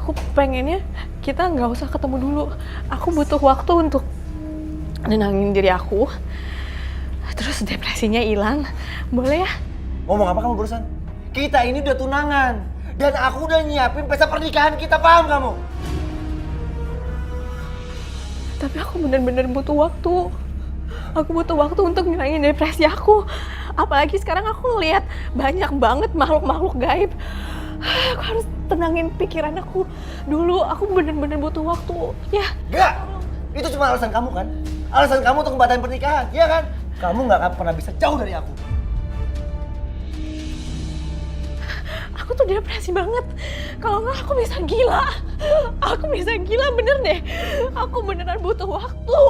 Aku pengennya kita nggak usah ketemu dulu. Aku butuh waktu untuk nenangin diri aku. Terus depresinya hilang. Boleh ya? Ngomong apa kamu barusan? Kita ini udah tunangan. Dan aku udah nyiapin pesta pernikahan kita, paham kamu? Tapi aku bener-bener butuh waktu. Aku butuh waktu untuk ngilangin depresi aku. Apalagi sekarang aku ngeliat banyak banget makhluk-makhluk gaib. Aku harus tenangin pikiran aku dulu. Aku bener-bener butuh waktu. Ya? Gak! Itu cuma alasan kamu kan? Alasan kamu untuk membatalkan pernikahan, iya kan? Kamu gak akan pernah bisa jauh dari aku. Aku tuh depresi banget. Kalau nggak aku bisa gila. Aku bisa gila bener deh. Aku beneran butuh waktu.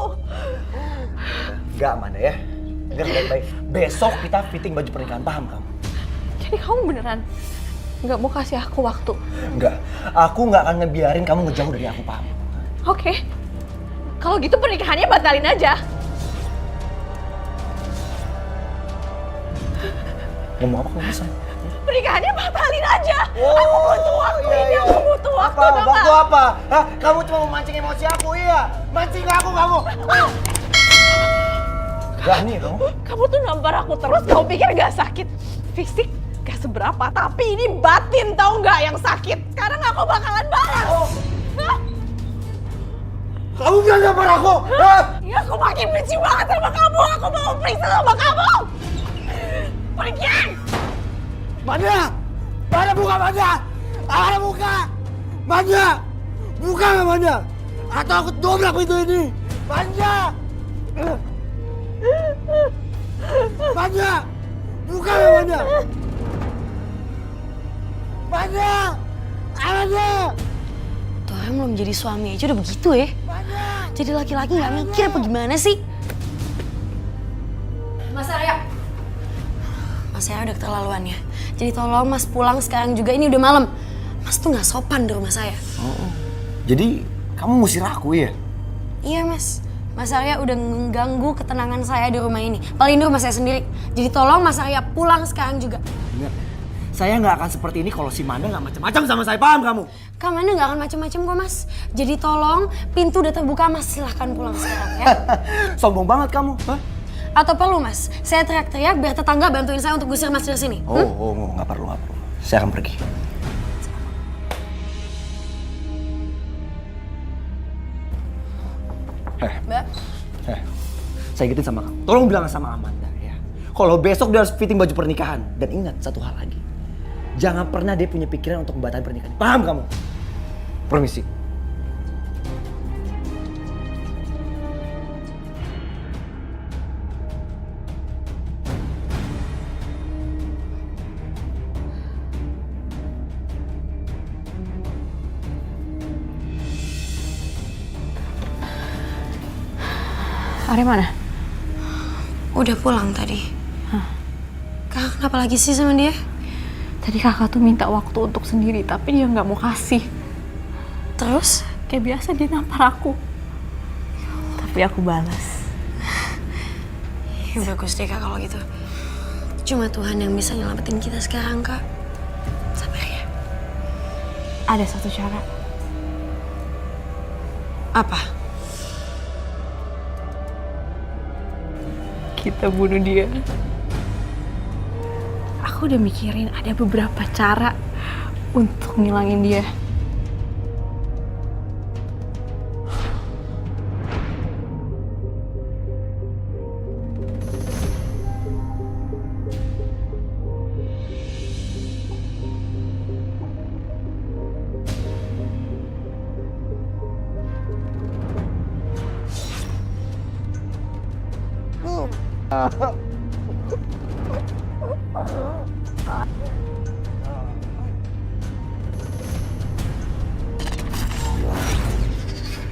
Gak, Amanda ya. Dengar baik-baik. Besok kita fitting baju pernikahan, paham kamu? Jadi kamu beneran nggak mau kasih aku waktu? Enggak. Aku nggak akan ngebiarin kamu ngejauh dari aku, paham? Oke. Kalau gitu pernikahannya batalin aja. Ngomong apa kamu bisa? Pernikahannya batalin aja. Aku butuh waktu ini. Aku butuh waktu. Apa? Waktu apa? Hah? Kamu cuma memancing emosi aku, iya? Mancing aku kamu. Berani kamu? Kamu tuh nampar aku terus. Kamu pikir gak sakit? Fisik gak seberapa. Tapi ini batin tau gak yang sakit. Sekarang aku bakalan balas. Hah? Kamu bilang nampar aku? Hah? Ya aku makin benci banget sama kamu. Aku mau periksa sama kamu. Pergi! Manda! Manda buka Manda! Manda buka! Manda! Buka nggak Manda? Atau aku dobrak pintu ini! Manda! Manda! Buka nggak Manda? Manda! Manda! Tuh orang belum jadi suami aja udah begitu ya. Manda! Jadi laki-laki nggak mikir apa gimana sih? Mas Arya. Mas Arya udah keterlaluan ya. Jadi tolong Mas pulang sekarang juga, ini udah malam. Mas tuh nggak sopan di rumah saya. Oh. Jadi kamu ngusir aku ya? Iya Mas. Mas Arya udah mengganggu ketenangan saya di rumah ini. Paling di rumah saya sendiri. Jadi tolong Mas Arya pulang sekarang juga. Ingat, saya nggak akan seperti ini kalau si Manda nggak macam-macam sama saya, paham kamu? Kak Manda nggak akan macam-macam kok Mas. Jadi tolong, pintu udah terbuka Mas, silahkan pulang sekarang ya. Sombong banget kamu, hah? Atau perlu Mas, saya teriak-teriak biar tetangga bantuin saya untuk gusir Mas dari sini. Nggak perlu. Saya akan pergi. Mbak. Saya ingetin sama kamu. Tolong bilang sama Amanda ya. Kalau besok dia harus fitting baju pernikahan. Dan ingat satu hal lagi. Jangan pernah dia punya pikiran untuk membatalkan pernikahan. Paham kamu? Permisi. Ari mana? Udah pulang tadi. Kakak kenapa lagi sih sama dia? Tadi kakak tuh minta waktu untuk sendiri, tapi dia nggak mau kasih. Terus? Kayak biasa dia nampar aku. Tapi aku balas. Ya bagus deh Kak kalau gitu. Cuma Tuhan yang bisa nyelamatin kita sekarang Kak. Sabar ya. Ada satu cara. Apa? Kita bunuh dia. Aku udah mikirin ada beberapa cara untuk ngilangin dia.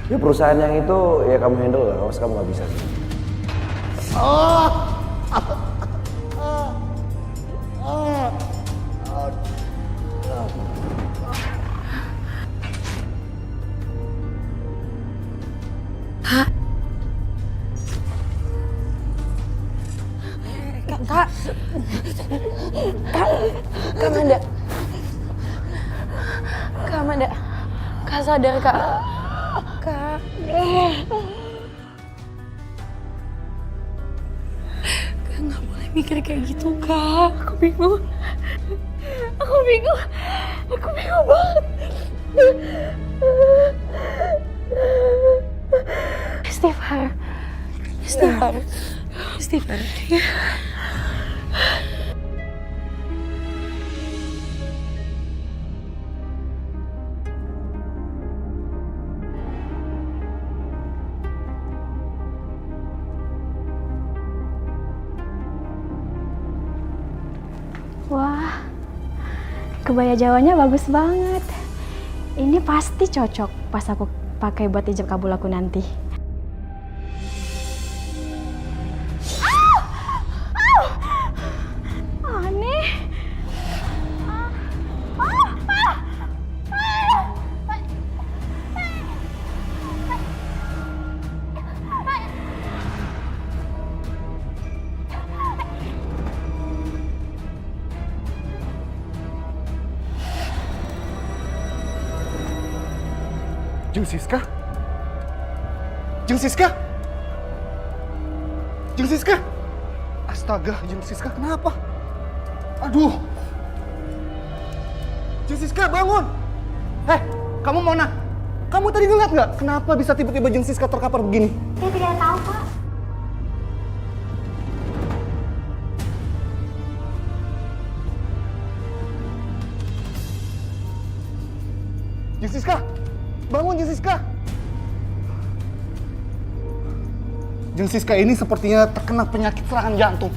Ya perusahaan yang itu ya kamu handle lah, kamu nggak bisa. Kak Amanda. Kak Amanda. sadar, Kak. Kak. Kak nggak boleh mikir kayak gitu, Kak. Aku bingung. Aku bingung. Aku bingung banget. Istighfar. Istighfar. Istighfar. Wah, kebaya Jawanya bagus banget. Ini pasti cocok pas aku pakai buat hijab kabul aku nanti. Aneh. Jeng Siska? Jeng Siska? Jeng Siska? Astaga, Jeng Siska kenapa? Aduh. Jeng Siska bangun. Kamu Mona. Kamu tadi ngeliat nggak kenapa bisa tiba-tiba Jeng Siska terkapar begini? Saya tidak tahu, Pak. Jeng Siska, bangun Jeng Siska. Jeng Siska ini sepertinya terkena penyakit serangan jantung.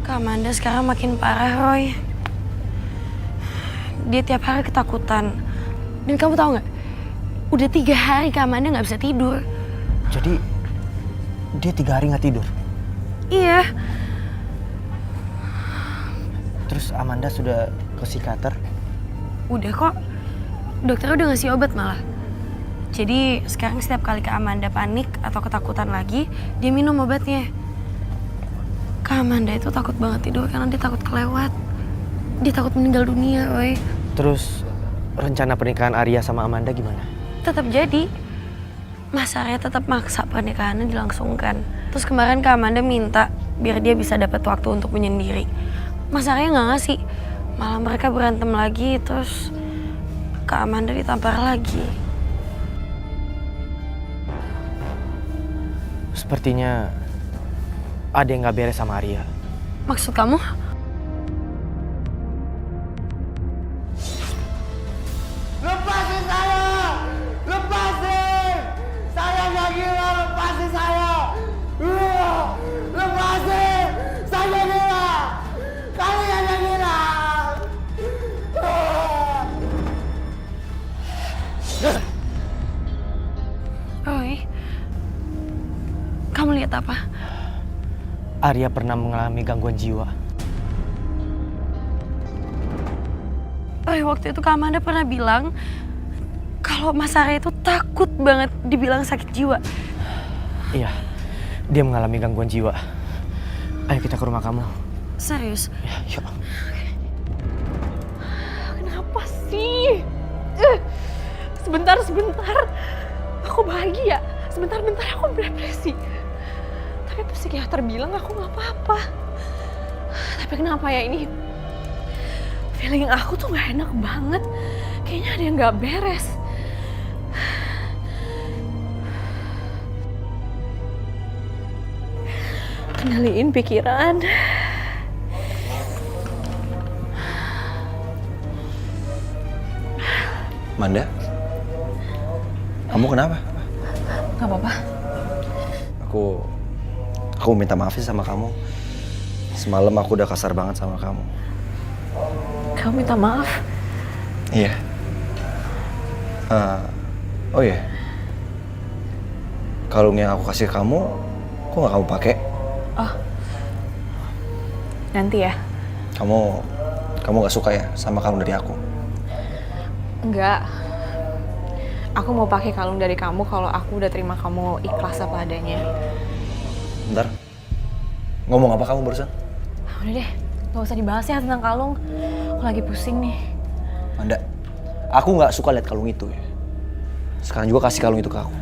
Kak Amanda sekarang makin parah, Roy. Dia tiap hari ketakutan. Dan kamu tahu nggak? Udah 3 hari Kak Amanda nggak bisa tidur. Jadi dia 3 hari nggak tidur. Iya. Terus Amanda sudah ke psikiater? Udah kok. Dokter udah ngasih obat malah. Jadi sekarang setiap kali Kak Amanda panik atau ketakutan lagi, dia minum obatnya. Kak Amanda itu takut banget tidur karena dia takut kelewat. Dia takut meninggal dunia, Roy. Terus rencana pernikahan Arya sama Amanda gimana? Tetap jadi. Mas Arya tetap maksa pernikahannya dilangsungkan. Terus kemarin Kak Amanda minta biar dia bisa dapat waktu untuk menyendiri. Mas Arya nggak ngasih. Malah mereka berantem lagi, terus Kak Amanda ditampar lagi. Sepertinya ada yang nggak beres sama Arya. Maksud kamu? Lepasin saya! Lepasin! Saya nggak gila, lepasin saya! Lepasin! Saya nggak gila! Kalian yang gila! Roy, kamu lihat apa? Arya pernah mengalami gangguan jiwa. Roy, waktu itu Kak Amanda pernah bilang kalau Mas Arya itu takut banget dibilang sakit jiwa. Iya, dia mengalami gangguan jiwa. Ayo kita ke rumah kamu. Serius? Ya, yuk. Kenapa sih? Sebentar. Aku bahagia. Sebentar aku depresi. Tapi psikiater bilang aku nggak apa-apa. Tapi kenapa ya ini? Feeling aku tuh nggak enak banget. Kayaknya ada yang nggak beres. Kendaliin pikiran. Manda, kamu kenapa? Gak apa-apa. Aku minta maaf sih sama kamu. Semalam aku udah kasar banget sama kamu. Kamu minta maaf? Iya. Oh iya. Kalung yang aku kasih kamu, kok nggak kamu pakai? Oh, nanti ya. Kamu nggak suka ya sama kalung dari aku? Enggak. Aku mau pakai kalung dari kamu kalau aku udah terima kamu ikhlas apa adanya. Bentar. Ngomong apa kamu barusan? Udah deh, gak usah dibahas ya tentang kalung. Aku lagi pusing nih. Amanda, aku nggak suka lihat kalung itu ya. Sekarang juga kasih kalung itu ke aku.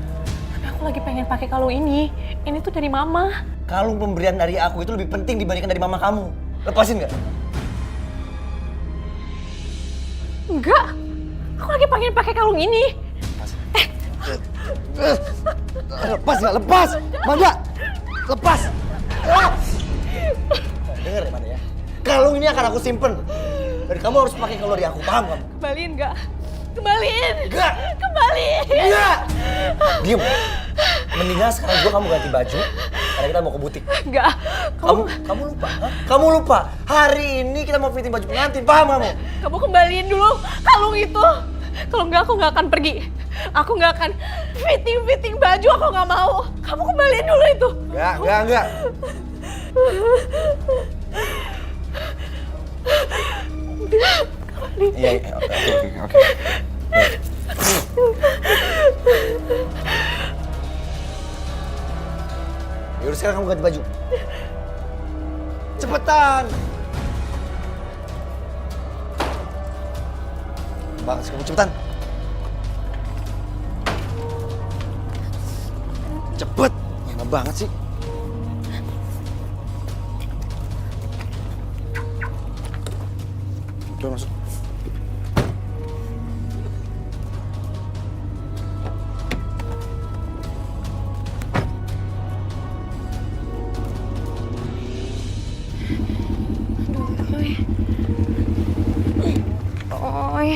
Tapi aku lagi pengen pakai kalung ini. Ini tuh dari mama. Kalung pemberian dari aku itu lebih penting dibandingkan dari mama kamu. Lepasin nggak? Enggak. Aku lagi pengen pakai kalung ini. Lepas nggak? Lepas! Amanda! Lepas! Dengar ya, Amanda ya. Kalung ini akan aku simpen. Dan kamu harus pakai kalung dari aku, paham kamu? Kembaliin nggak? Kembaliin! Enggak! Kembaliin! Enggak! Diem. Mendingan sekarang juga kamu ganti baju, karena kita mau ke butik. Enggak. Kamu lupa? Hah? Kamu lupa? Hari ini kita mau fitting baju pengantin, paham kamu? Kamu kembaliin dulu kalung itu. Kalau enggak, aku nggak akan pergi. Aku nggak akan fitting baju, aku nggak mau. Kamu kembaliin dulu itu. Enggak. Iya, oke. Yaudah sekarang kamu ganti baju. Cepetan! Banget sih kamu, cepetan! Cepet! Lama banget sih. Coba masuk. Roy,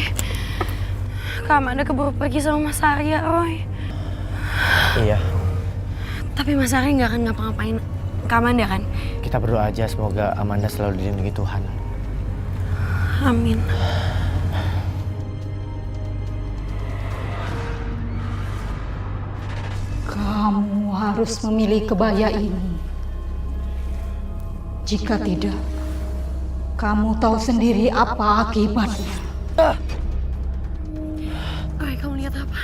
Kak Amanda keburu pergi sama Mas Arya, Roy. Iya, Tapi Mas Arya nggak akan ngapa-ngapain Kak Amanda kan? kita berdoa aja semoga Amanda selalu dilindungi Tuhan. Amin. Kamu harus memilih kebaya ini. Jika tidak, kamu tahu sendiri apa akibatnya. Roy, kamu lihat apa?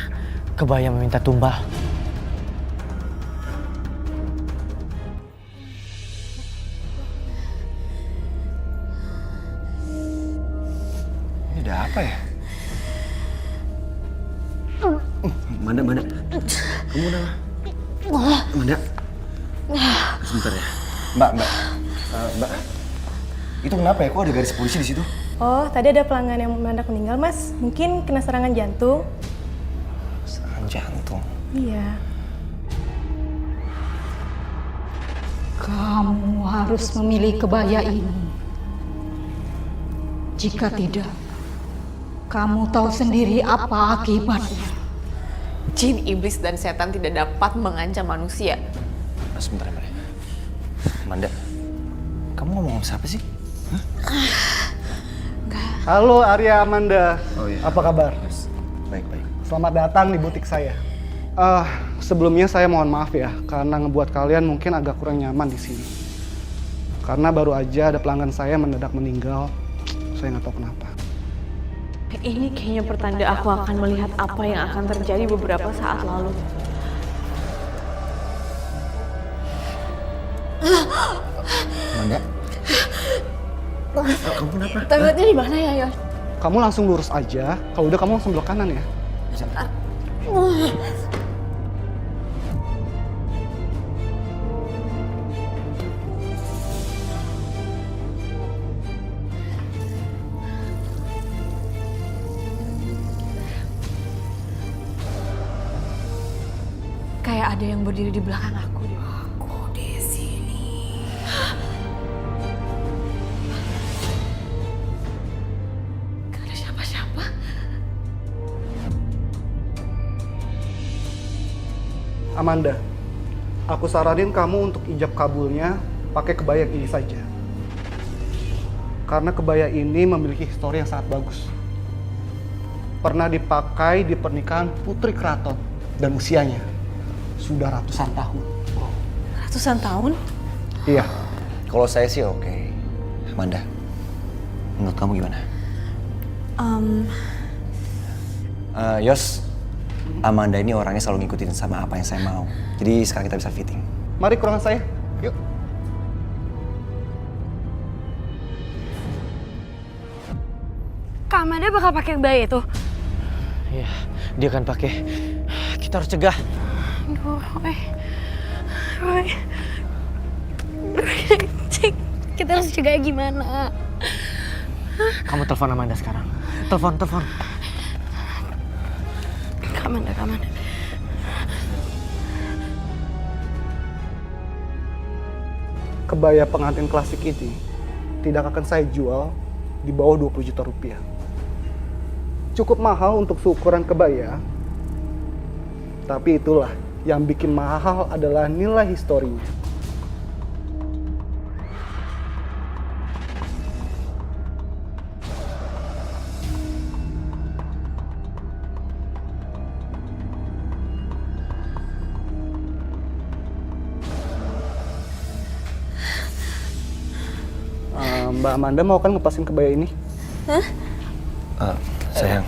Kebaya meminta tumbal. Ini ada apa ya? Amanda. Kamu udah? Amanda. Sebentar ya. Mbak. Mbak. Itu kenapa ya? Kok ada garis polisi di situ? Oh, tadi ada pelanggan yang mendadak meninggal, Mas. Mungkin kena serangan jantung. Serangan jantung. Iya. Kamu harus memilih kebaya ini. Jika tidak, kamu tahu sendiri apa akibatnya. Jin, iblis, dan setan tidak dapat mengancam manusia. Sebentar, Amanda. Kamu ngomong siapa sih? Halo Arya Amanda. Oh, iya. Apa kabar? Baik. Selamat datang di butik saya. Sebelumnya saya mohon maaf ya, karena ngebuat kalian mungkin agak kurang nyaman di sini. Karena baru aja ada pelanggan saya mendadak meninggal, saya nggak tahu kenapa. Ini kayaknya pertanda aku akan melihat apa yang akan terjadi beberapa saat lalu. Amanda. Kamu kenapa? Toiletnya di mana ya, Yos? Kamu langsung lurus aja, kalau udah kamu langsung belok kanan ya. Kayak ada yang berdiri di belakang aku deh. Aku di sini. Gak ada siapa-siapa. Amanda, aku saranin kamu untuk ijab kabulnya pakai kebaya yang ini saja. Karena kebaya ini memiliki histori yang sangat bagus. Pernah dipakai di pernikahan Putri Keraton dan usianya sudah ratusan tahun. Ratusan tahun? Iya. Kalau saya sih oke. Amanda, menurut kamu gimana? Yos, Amanda ini orangnya selalu ngikutin sama apa yang saya mau. Jadi sekarang kita bisa fitting. Mari ke ruangan saya. Yuk. Kak Amanda bakal pakai kebaya itu? Iya, dia akan pakai. Kita harus cegah. Aduh, Roy. Cek, kita harus cegah gimana? Kamu telepon Amanda sekarang. Telepon. Kak Amanda. Kebaya pengantin klasik ini tidak akan saya jual di bawah 20 juta rupiah. Cukup mahal untuk seukuran kebaya, tapi itulah yang bikin mahal adalah nilai historinya. Mbak Amanda mau kan ngepasin kebaya ini? Sayang,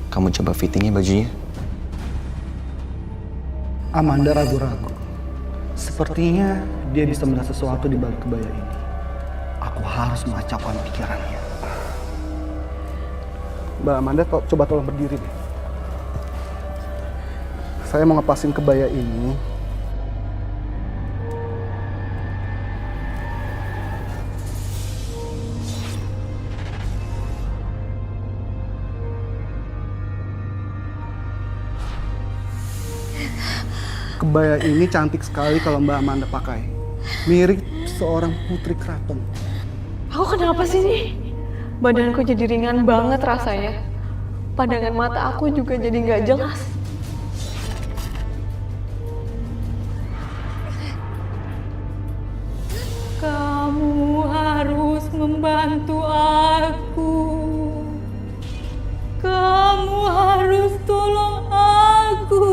kamu coba fittingnya bajunya. Amanda ragu-ragu. Sepertinya dia bisa melihat sesuatu di balik kebaya ini. Aku harus mengacaukan pikirannya. Mbak Amanda, coba tolong berdiri deh. Saya mau ngepasin kebaya ini. Kebaya ini cantik sekali kalau Mbak Amanda pakai. Mirip seorang putri keraton. Aku kenapa sih nih? Badanku jadi ringan banget rasanya. Pandangan mata aku juga jadi nggak jelas. Kamu harus membantu aku. Kamu harus tolong aku.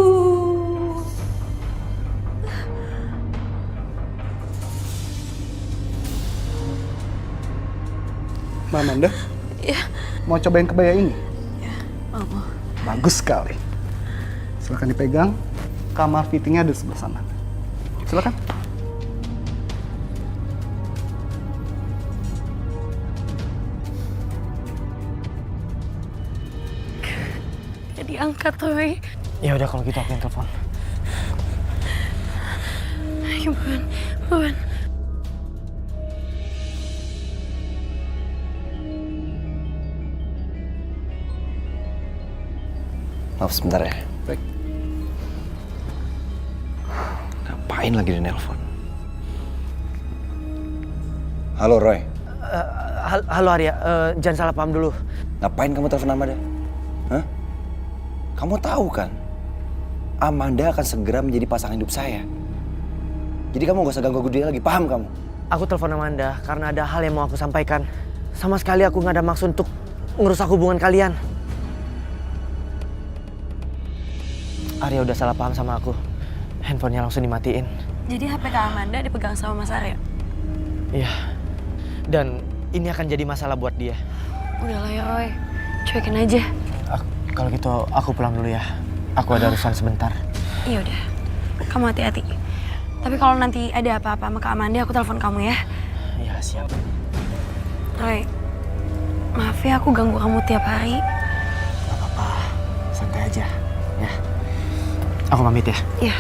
Mbak Amanda? Iya. Mau cobain kebaya ini? Ya, mau. Bagus sekali. Silakan dipegang. Kamar fittingnya ada di sebelah sana. Silakan. Gak diangkat, Roy. Ya udah kalau gitu aku yang telepon. Ayo, buan. Maaf sebentar ya. Baik. Ngapain lagi di nelpon? Halo Roy, Halo Arya, jangan salah paham dulu. ngapain kamu telepon Amanda? Hah? Kamu tahu kan, Amanda akan segera menjadi pasangan hidup saya. Jadi kamu gak usah ganggu dia lagi, paham kamu? Aku telepon Amanda karena ada hal yang mau aku sampaikan. Sama sekali aku gak ada maksud untuk ngerusak hubungan kalian. Arya udah salah paham sama aku. Handphonenya langsung dimatiin. Jadi HP Kak Amanda dipegang sama Mas Arya? Iya. Dan ini akan jadi masalah buat dia. Udahlah ya, Roy. Cuekin aja. Kalau gitu aku pulang dulu ya. Aku ada urusan sebentar. Iya udah. Kamu hati-hati. Tapi kalau nanti ada apa-apa sama Kak Amanda, aku telepon kamu ya. Iya, siap. Roy, maaf ya aku ganggu kamu tiap hari. Gak apa-apa. Santai aja. Ya. Aku pamit ya. Iya.